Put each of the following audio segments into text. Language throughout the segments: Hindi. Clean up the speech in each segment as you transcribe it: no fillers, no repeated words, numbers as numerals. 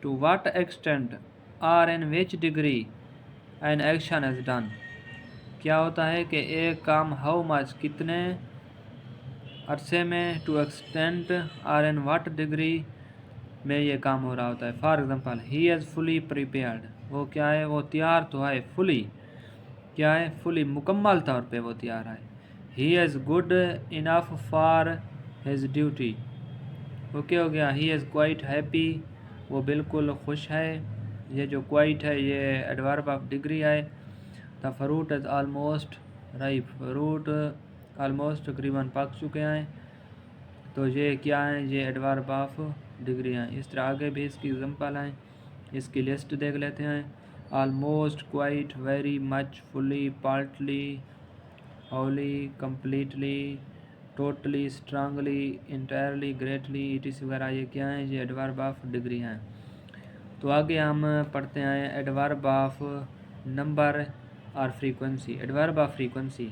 To what extent or in which degree an action is done। क्या होता है कि एक काम हाउ मच कितने अरसे में, टू एक्सटेंट और इन व्हाट डिग्री में ये काम हो रहा होता है। For example he is fully prepared, वो क्या है, वो तैयार तो है। फुली क्या है, फुली मुकम्मल तौर पे वो तैयार है। He is good enough for his duty, okay हो गया। ही इज़ क्वाइट हैप्पी, वो बिल्कुल खुश है। ये जो क्वाइट है ये एडवर्ब ऑफ डिग्री है। The fruit is almost ripe, fruit almost तकरीबन पक चुके हैं। तो ये क्या है, ये एडवर्ब ऑफ डिग्री हैं। इस तरह आगे भी इसकी एग्जांपल हैं, इसकी लिस्ट देख लेते हैं। Almost, quite, very much, fully, partly, wholly, completely, totally, strongly, entirely, greatly, इटिस वगैरह ये क्या हैं, ये एडवर्ब ऑफ डिग्री हैं। तो आगे हम पढ़ते हैं एडवर्ब ऑफ नंबर और frequency. Adverb of frequency,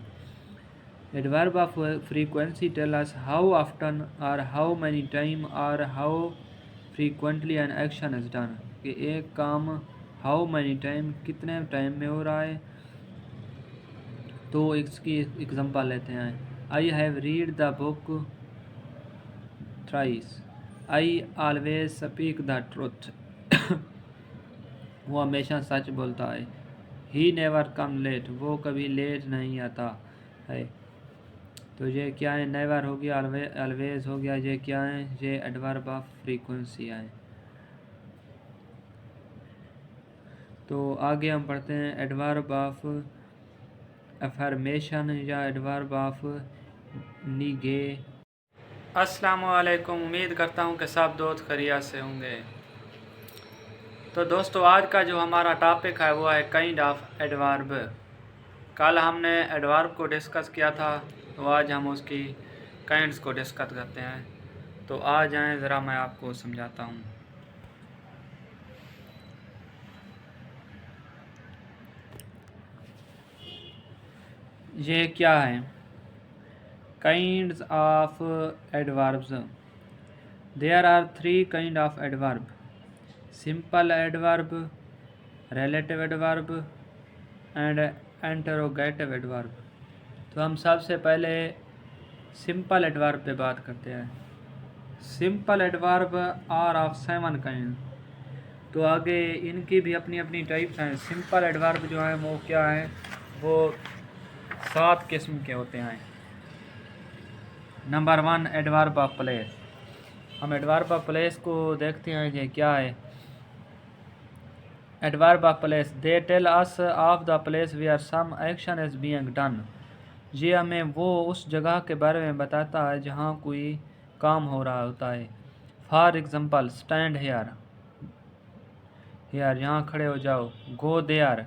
adverb of frequency tell us how often और हाउ मैनी टाइम और how frequently an action is done, कि एक काम हाउ मैनी टाइम कितने टाइम में हो रहा है। तो इसकी एग्जांपल लेते हैं। I have read the book thrice, I always speak the truth, वो हमेशा सच बोलता है। ही नेवर कम लेट, वो कभी लेट नहीं आता है। तो ये क्या है, नेवर हो गया, ऑलवेज हो गया, ये क्या है, ये एडवर्ब ऑफ फ्रीक्वेंसी है। तो आगे हम पढ़ते हैं एडवर्ब ऑफ अफर्मेशन या एडवर्ब ऑफ निगे। अस्सलामुअलैकुम, उम्मीद करता हूँ कि सब दोस्त खैरियत से होंगे। तो दोस्तों आज का जो हमारा टॉपिक है वो है काइंड ऑफ एडवर्ब। कल हमने एडवर्ब को डिस्कस किया था, तो आज हम उसकी काइंड्स को डिस्कस करते हैं। तो आ जाएं, ज़रा मैं आपको समझाता हूँ। ये क्या है, kinds of adverbs. There are 3 kind of adverb, simple adverb, relative adverb and interrogative adverb. तो हम सबसे पहले सिंपल एडवर्ब पे बात करते हैं। Simple adverb are of 7 kind. तो आगे इनकी भी अपनी अपनी टाइप्स हैं। सिंपल एडवर्ब जो है वो क्या है, वो 7 किस्म के होते हैं। Number 1 adverb of place. हम एडवर्ब ऑफ प्लेस को देखते हैं, ये क्या है। Adverb of place, they tell us of the place where some action is being done. ये हमें वो उस जगह के बारे में बताता है जहाँ कोई काम हो रहा होता है। For example stand here, here यहाँ खड़े हो जाओ। गो देयर,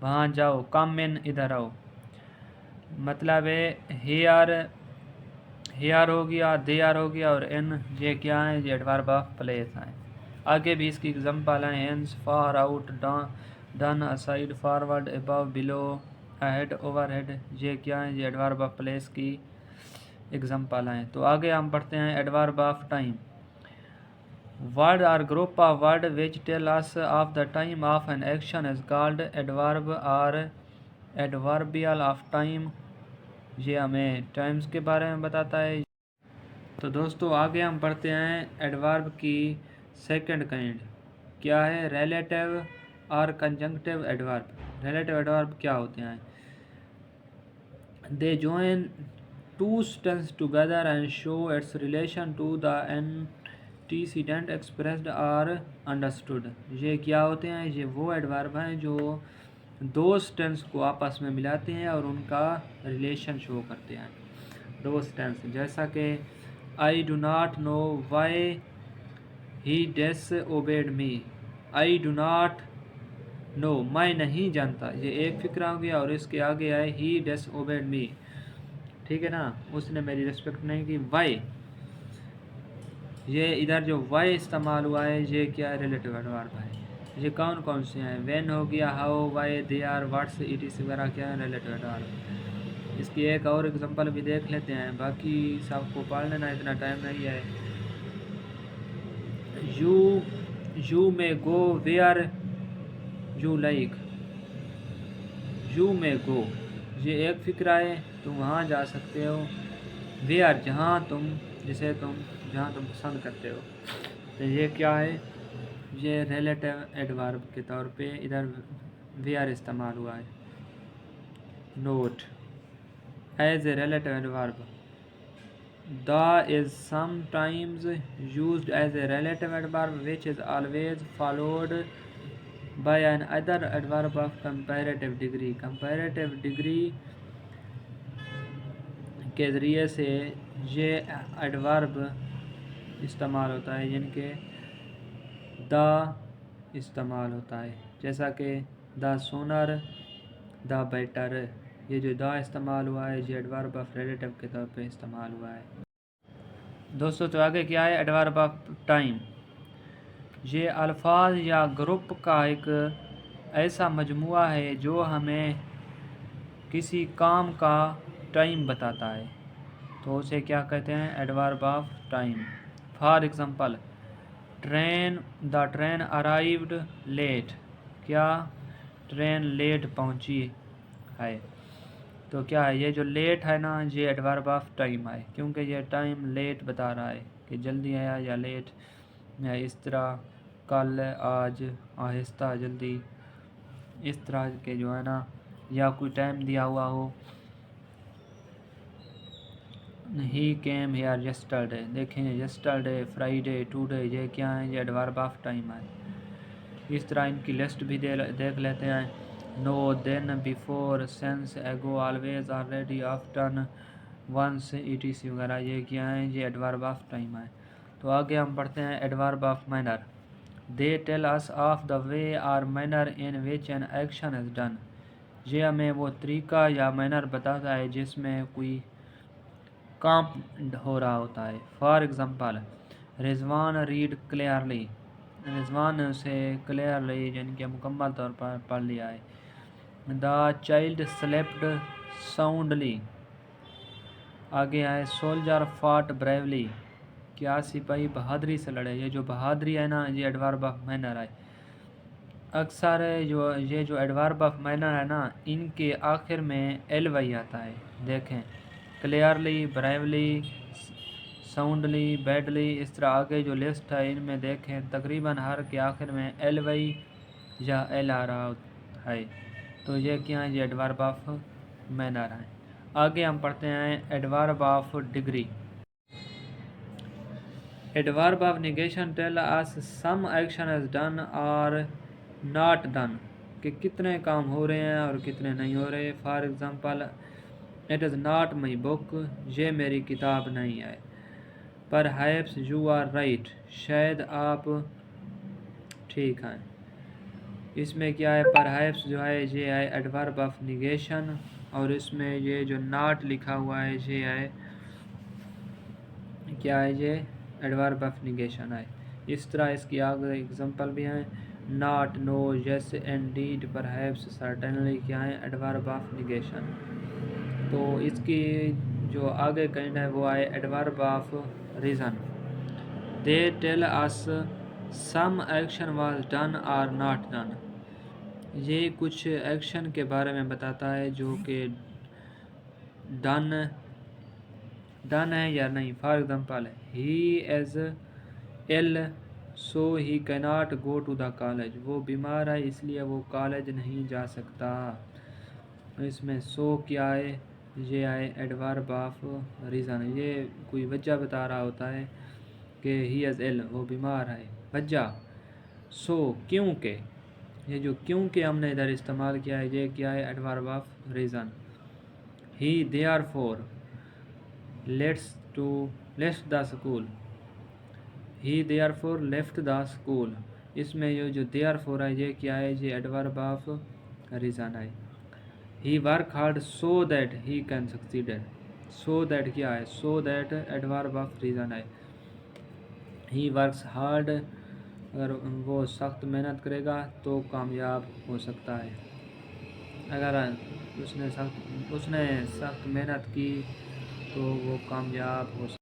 वहाँ जाओ। कम इन, इधर आओ। मतलब है हेयर, हेयर हो गया, देयर हो गया, और इन ये क्या है, ये एडवर्ब ऑफ प्लेस हैं। आगे भी इसकी एग्जांपल हैं। Hence, far out, down, aside, forward, above, below, ahead, overhead, ये क्या है, ये एडवर्ब ऑफ प्लेस की एग्जांपल हैं। तो आगे हम पढ़ते हैं एडवर्ब ऑफ टाइम। वर्ड और group of word which tell us of the time of an action is called adverb और एडवर्बियल ऑफ टाइम। ये हमें टाइम्स के बारे में बताता है। तो दोस्तों आगे हम पढ़ते हैं एडवर्ब की सेकंड काइंड, क्या है, रिलेटिव और कंजंक्टिव एडवर्ब। रिलेटिव एडवर्ब क्या होते हैं, they join two sentence together and show its relation to the antecedent expressed और अंडरस्टूड। ये क्या होते हैं, ये वो एडवर्ब हैं जो दो सेंटेंस को आपस में मिलाते हैं और उनका रिलेशन शो करते हैं। दो सेंटेंस, जैसा कि I do not know why he disobeyed me. I do not know, मैं नहीं जानता, ये एक फिक्रा हो गया, और इसके आगे आए ही डिसओबेड मी, ठीक है ना, उसने मेरी रिस्पेक्ट नहीं की। वाई, ये इधर जो वाई इस्तेमाल हुआ है ये क्या है, रिलेटिव एडवर्ब है। ये कौन कौन से हैं, व्हेन हो गया, how, why, they are, what's, it is वगैरह क्या है, रिलेटिव एडवर्ब। इसकी एक और एग्जांपल भी देख लेते हैं, बाकी सबको पढ़ लेना, इतना टाइम नहीं है। You may go where you like. You may go, ये एक फ़िक्रा है, तुम वहाँ जा सकते हो। वेयर, जहाँ तुम पसंद करते हो। तो ये क्या है, ये रिलेटिव एडवर्ब के तौर पे इधर वेयर इस्तेमाल हुआ है। Note, as a relative adverb, the is sometimes used as a relative adverb which is always followed by an other adverb of comparative degree। comparative degree के ज़रिए से ये एडवर्ब इस्तेमाल होता है, जिनके द इस्तेमाल होता है, जैसा कि द सोनर, द बेटर। ये जो द इस्तेमाल हुआ है ये एडवर्ब ऑफ रिलेटिव के तौर पे इस्तेमाल हुआ है। दोस्तों तो आगे क्या है, एडवर्ब ऑफ टाइम। ये अल्फाज या ग्रुप का एक ऐसा मजमुआ है जो हमें किसी काम का टाइम बताता है, तो उसे क्या कहते हैं, adverb of time. For example, the train arrived late. क्या ट्रेन लेट पहुंची है। तो क्या है, ये जो लेट है ना, ये एडवर्ब ऑफ टाइम है, क्योंकि ये टाइम लेट बता रहा है कि जल्दी आया या लेट, या इस तरह, कल, आज, आहिस्ता, जल्दी, इस तरह के जो है ना, या कोई टाइम दिया हुआ हो। ही केम हेयर यस्टरडे, देखें यस्टरडे, फ्राइडे, टुडे, ये क्या है, ये एडवर्ब ऑफ टाइम है। इस तरह इनकी लिस्ट भी देख लेते हैं। Now, then, before, since, ago, always, already, often, once, ETC वगैरह, ये क्या है, ये एडवर्ब ऑफ टाइम है। तो आगे हम पढ़ते हैं adverb of manner. They tell us of the way और manner in which an action is done. ये हमें वो तरीका या मैनर बताता है जिसमें कोई काम हो रहा होता है। For example, Rizwan read clearly, Rizwan ने उसे क्लियरली यानी कि मुकम्मल तौर पर पढ़ लिया है। The child slept soundly. आगे है, सोल्जर फॉट ब्रेवली, क्या सिपाही बहादुरी से लड़े। ये जो बहादुरी है ना, ये एडवर्ब ऑफ मैनर है। अक्सर ये जो एडवर्ब ऑफ मैनर है ना, इनके आखिर में LY आता है। देखें, क्लियरली, ब्रेवली, साउंडली, बैडली, इस तरह आगे जो लिस्ट है इनमें देखें तकरीबन हर के आखिर में LY या L आ रहा है। तो ये क्या है, ये एडवर्ब ऑफ मैनर है। आगे हम पढ़ते हैं adverb of degree. Adverb of negation tell us some action is done और नॉट डन, कि कितने काम हो रहे हैं और कितने नहीं हो रहे। For example, it is not my book, ये मेरी किताब नहीं है। परहैप्स यू आर राइट, शायद आप ठीक हैं। इसमें क्या है, परहैप्स जो है ये है एडवर्ब ऑफ निगेशन, और इसमें ये जो नॉट लिखा हुआ है ये है क्या है, ये एडवर्ब ऑफ निगेशन है। इस तरह इसकी आगे एग्जांपल भी हैं, not, no, yes, indeed, perhaps, certainly, क्या है, एडवर्ब ऑफ निगेशन। तो इसकी जो आगे काइंड है वो है adverb of reason. They tell us some action was done और नॉट डन, ये कुछ एक्शन के बारे में बताता है जो कि डन है या नहीं। For example, he is ill so he cannot go to the college, वो बीमार है इसलिए वो कॉलेज नहीं जा सकता। इसमें सो क्या है, ये है एडवर्ब ऑफ रीज़न, ये कोई वजह बता रहा होता है कि ही इज़ इल, वो बीमार है। वजह, सो, क्योंकि, ये जो क्योंकि हमने इधर इस्तेमाल किया है ये क्या है, adverb of reason. He therefore left the school, he therefore left the school, इसमें ये जो देयरफॉर है ये क्या है, ये एडवर्ब ऑफ रीज़न है। He work hard so that he can succeeded, so that क्या है, so that adverb of reason है। ही वर्क्स हार्ड, अगर वो सख्त मेहनत करेगा तो कामयाब हो सकता है। अगर उसने सख्त मेहनत की तो वो कामयाब हो सकता है।